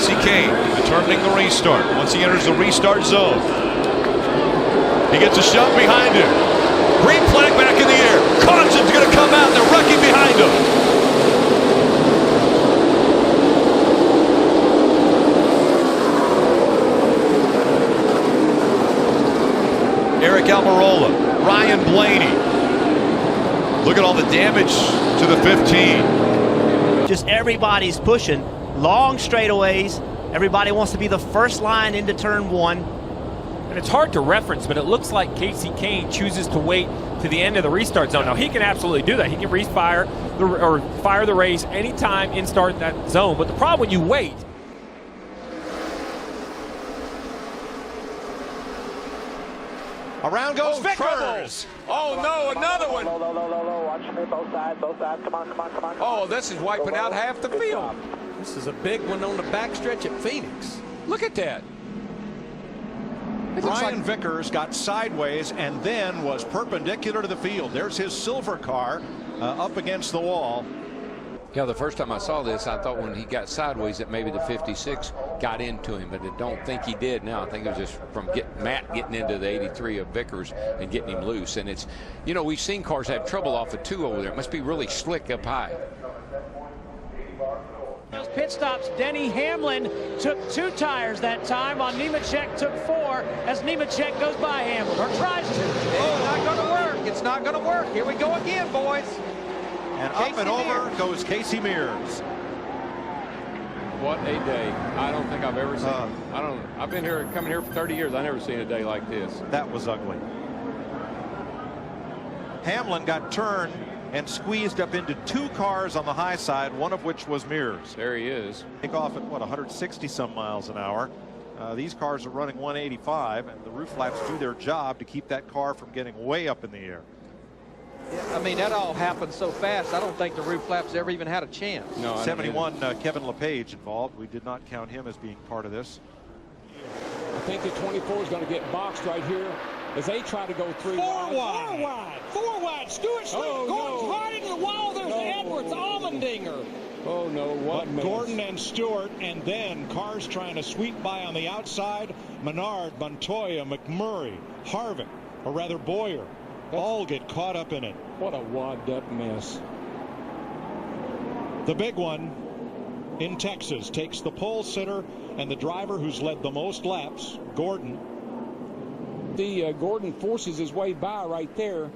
Casey Kane determining the restart. Once he enters the restart zone, he gets a shove behind him. Green flag back in the air. Carson's going to come out. They're wrecking behind him. Eric Almirola, Ryan Blaney. Look at all the damage to the 15. Just everybody's pushing long straightaways. Everybody wants to be the first line into turn one. And it's hard to reference, but it looks like Casey Kane chooses to wait to the end of the restart zone. Now, he can absolutely do that. He can refire or fire the race anytime in start that zone. But the problem when you wait, around goes Vickers. Oh, no, another one. Low. Watch me, both sides. Come on. Oh, this is wiping out half the field. This is a big one on the backstretch at Phoenix. Look at that. Ryan Vickers got sideways and then was perpendicular to the field. There's his silver car up against the wall. Yeah, the first time I saw this, I thought when he got sideways that maybe the 56 got into him, but I don't think he did now. I think it was just from Matt getting into the 83 of Vickers and getting him loose. And it's, you know, we've seen cars have trouble off the 2 over there. It must be really slick up high. Those pit stops, Denny Hamlin took 2 tires that time, while Nemechek took 4 as Nemechek goes by Hamlin, or tries to. Oh, not going to work. It's not going to work. Here we go again, boys. And up and over goes Casey Mears. What a day. I don't think I've ever seen I've been here, coming here for 30 years. I've never seen a day like this. That was ugly. Hamlin got turned and squeezed up into 2 cars on the high side, one of which was Mears. There he is. Take off at, what, 160 some miles an hour. These cars are running 185, and the roof flaps do their job to keep that car from getting way up in the air. I mean, that all happened so fast, I don't think the roof flaps ever even had a chance. No, 71, Kevin LePage involved. We did not count him as being part of this. I think the 24 is going to get boxed right here as they try to go 3 wide. 4 wide. Stewart Slick Gordon's right into the wall. There's Edwards, Allmendinger. Oh, no, what mess. Gordon and Stewart, and then cars trying to sweep by on the outside. Menard, Montoya, McMurray, Harvick, or rather Boyer, all get caught up in it. What a wadded-up mess. The big one in Texas takes the pole sitter and the driver who's led the most laps, Gordon. Gordon forces his way by right there.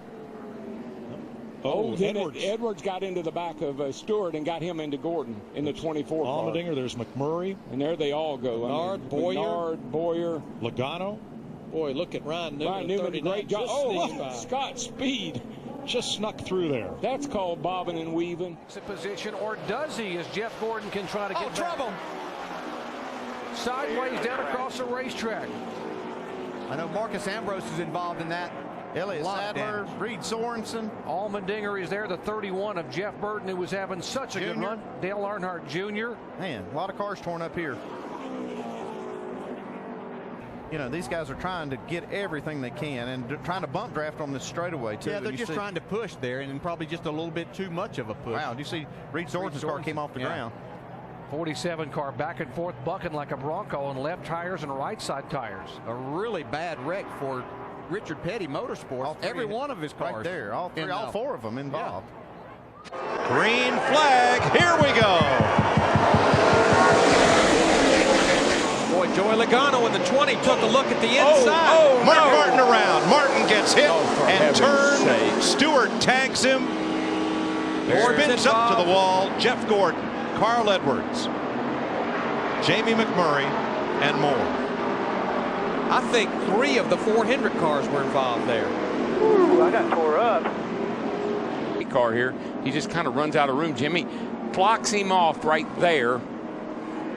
Edwards got into the back of Stewart and got him into Gordon in the 24 car. Allmendinger, there's McMurray. And there they all go. Menard, Boyer. Logano. Boy, look at Ryan Newman. Great job. Scott Speed just snuck through there. That's called bobbing and weaving. Position, or does he, as Jeff Gordon can try to get trouble. Sideways down across the racetrack. I know Marcus Ambrose is involved in that. Elliott Sadler, Reed Sorensen. Allmendinger is there, the 31 of Jeff Burton, who was having such a good run. Dale Earnhardt Jr. Man, a lot of cars torn up here. You know, these guys are trying to get everything they can and trying to bump draft on this straightaway, too. Yeah, they're just trying to push there, and probably just a little bit too much of a push. Wow, do you see Reed Sorensen's car came off the ground? 47 car back and forth, bucking like a Bronco on left tires and right side tires. A really bad wreck for Richard Petty Motorsports. Every one of his cars. Right there, all 4 of them involved. Yeah. Green flag, here we go. Boy, Joey Logano in the 20 took a look at the inside. Mark Martin around. Martin gets hit and turned. Stewart tags him. Spins up to the wall. Jeff Gordon, Carl Edwards, Jamie McMurray, and more. I think 3 of the 4 Hendrick cars were involved there. Ooh, I got tore up. Car here, he just kind of runs out of room. Jimmy blocks him off right there,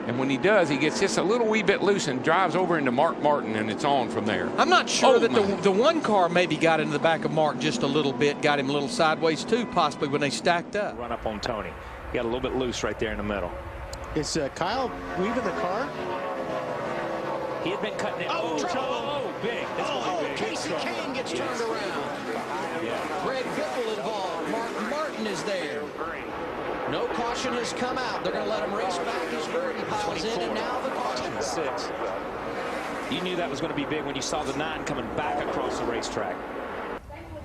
and when he does, he gets just a little wee bit loose and drives over into Mark Martin, and it's on from there. I'm not sure that the one car maybe got into the back of Mark just a little bit, got him a little sideways too, possibly when they stacked up. Run up on Tony. He got a little bit loose right there in the middle. Is Kyle weaving the car? He had been cutting it. Big. Casey Kane gets turned around. Greg Biffle involved. Mark Martin is there. No caution has come out. They're going to let him race back as Birdie piles in, and now the 56. You knew that was going to be big when you saw the 9 coming back across the racetrack.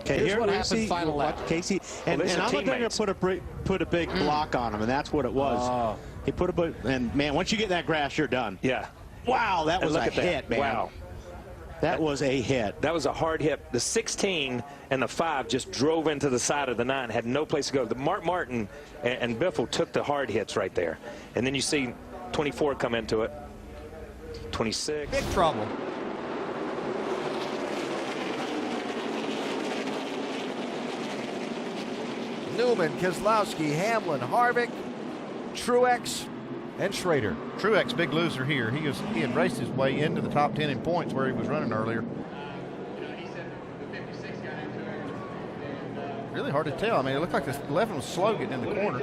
Okay, Here's here what we happened see final lap. Casey, and I'm going to put a big block on him, and that's what it was. He put a and man, once you get in that grass, you're done. Yeah. Wow, that was a hit, that. man. Wow. That was a hit. That was a hard hit. The 16 and the 5 just drove into the side of the 9, had no place to go. The Mark Martin and Biffle took the hard hits right there. And then you see 24 come into it. 26. Big trouble. Newman, Keselowski, Hamlin, Harvick, Truex, and Schrader. Truex, big loser here. He had raced his way into the top 10 in points where he was running earlier. Really hard to tell. I mean, it looked like the 11 was slow getting in the corner.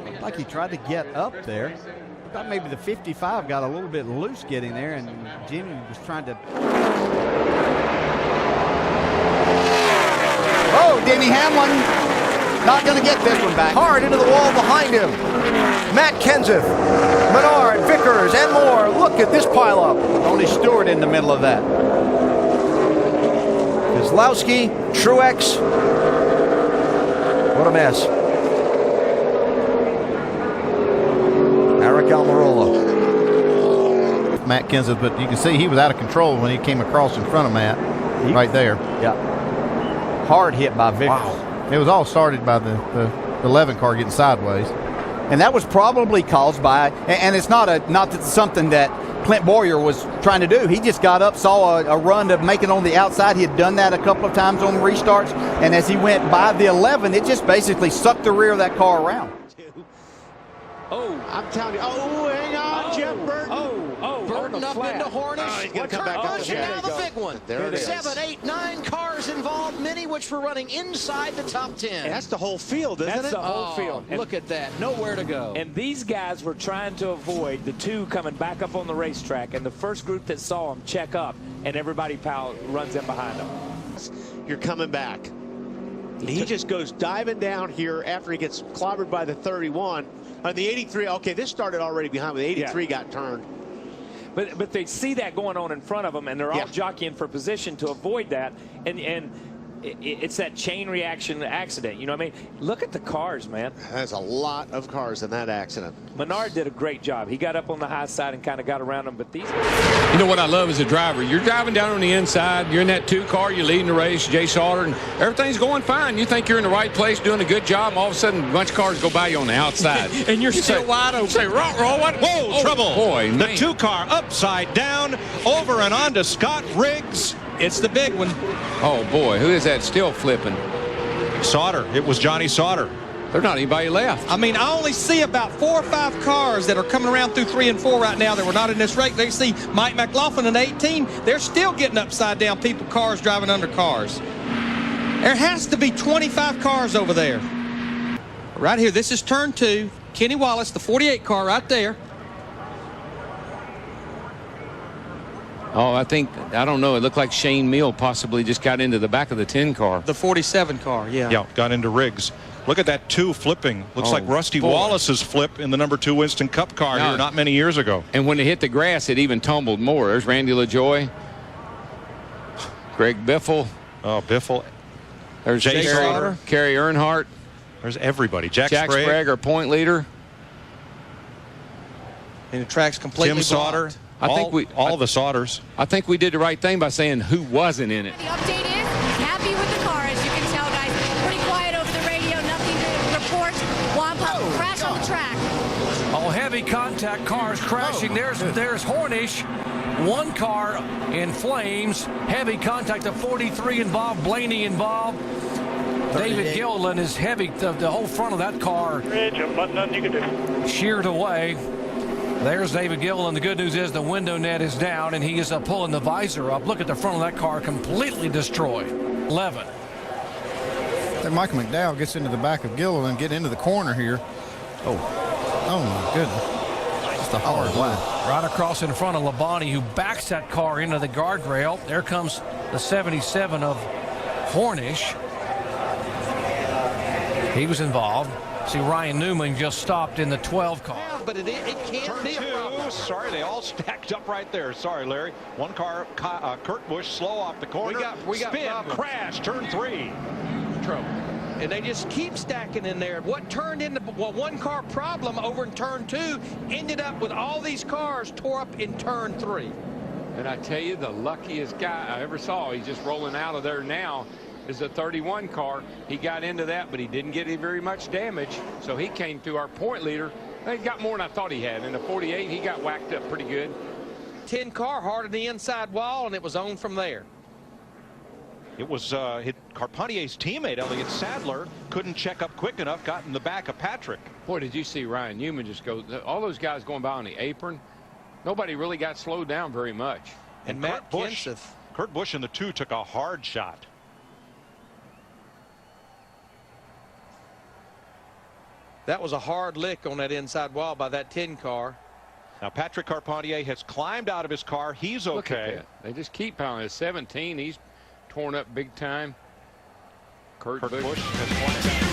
Looked like he tried to get up there. Thought maybe the 55 got a little bit loose getting there, and Jimmy was trying to. Oh, Denny Hamlin not going to get this one back. Hard into the wall behind him. Matt Kenseth, Menard, Vickers, and more. Look at this pileup. Only Stewart in the middle of that. Keselowski, Truex. What a mess. Eric Almirola. Matt Kenseth, but you can see he was out of control when he came across in front of Matt. Right there. Yeah. Hard hit by Vickers. Wow. It was all started by the 11 car getting sideways. And that was probably caused by, and it's not something that Clint Boyer was trying to do. He just got up, saw a run to make it on the outside. He had done that a couple of times on restarts, and as he went by the 11, it just basically sucked the rear of that car around. Oh, I'm telling you. Oh, hang on, Jeff Burton. Burton up into Hornish. He's going to come back up and now the big one. There it is. 7, 8, 9 cars involved, many which were running inside the top 10. And that's the whole field, isn't it? That's the whole field. And look at that. Nowhere to go. And these guys were trying to avoid the 2 coming back up on the racetrack, and the first group that saw them check up, and everybody runs in behind them. You're coming back. He just goes diving down here after he gets clobbered by the 31. The 83, okay, this started already behind, but the 83 got turned. But they see that going on in front of them, and they're all jockeying for position to avoid that. And it's that chain reaction accident. You know what I mean? Look at the cars, man. There's a lot of cars in that accident. Menard did a great job. He got up on the high side and kind of got around them. But these. You know what I love as a driver? You're driving down on the inside. You're in that 2 car. You're leading the race, Jay Sauter, and everything's going fine. You think you're in the right place, doing a good job. And all of a sudden, a bunch of cars go by you on the outside. And you're still wide open. Say, what? Whoa, trouble. Boy, the 2 car upside down, over and on to Scott Riggs. It's the big one. Oh, boy. Who is that still flipping? Sauter. It was Johnny Sauter. There's not anybody left. I mean, I only see about 4 or 5 cars that are coming around through 3 and 4 right now that were not in this race. They see Mike McLaughlin in 18. They're still getting upside down cars driving under cars. There has to be 25 cars over there. Right here, this is turn 2. Kenny Wallace, the 48 car right there. Oh, I don't know. It looked like Shane Meal possibly just got into the back of the 10 car. The 47 car, yeah. Yeah, got into Riggs. Look at that 2 flipping. Looks like Rusty Wallace's flip in the number 2 Winston Cup car here not many years ago. And when it hit the grass, it even tumbled more. There's Randy LaJoy. Greg Biffle. Oh, Biffle. There's Jay Sauter. Kerry Earnhardt. There's everybody. Jack Sprague, our point leader. And the track's completely Tim Sauter. All the Sauters. I think we did the right thing by saying who wasn't in it. The update is he's happy with the car, as you can tell, guys. Pretty quiet over the radio, nothing to report. Wampa crash on the track. Oh, heavy contact, cars crashing. There's Hornish. 1 car in flames. Heavy contact, the 43 involved, Blaney involved. David Gilliland is heavy. The whole front of that car sheared away. There's David Gilliland. The good news is the window net is down, and he is pulling the visor up. Look at the front of that car, completely destroyed. 11. Then Michael McDowell gets into the back of Gilliland, get into the corner here. Oh my goodness. Just a hard lap. Right across in front of Labonte, who backs that car into the guardrail. There comes the 77 of Hornish. He was involved. See, Ryan Newman just stopped in the 12 car. but it can't Turn be a problem. two. Sorry, they all stacked up right there. Sorry, Larry. One car, Kurt Busch, slow off the corner. We got spin, problems. crash, turn 3. Trouble. And they just keep stacking in there. What turned into one car problem over in turn 2 ended up with all these cars tore up in turn 3. And I tell you, the luckiest guy I ever saw, he's just rolling out of there now, is the 31 car. He got into that, but he didn't get very much damage. So he came through our point leader. He got more than I thought he had. In the 48, he got whacked up pretty good. 10 car hard on the inside wall, and it was on from there. It was Carpenter's teammate, Elliott Sadler, couldn't check up quick enough, got in the back of Patrick. Boy, did you see Ryan Newman just go, all those guys going by on the apron. Nobody really got slowed down very much. And Kurt Busch in the 2 took a hard shot. That was a hard lick on that inside wall by that 10 car. Now Patrick Carpentier has climbed out of his car. He's okay. Look at that. They just keep piling. At 17, he's torn up big time. Kurt Busch has climbed out.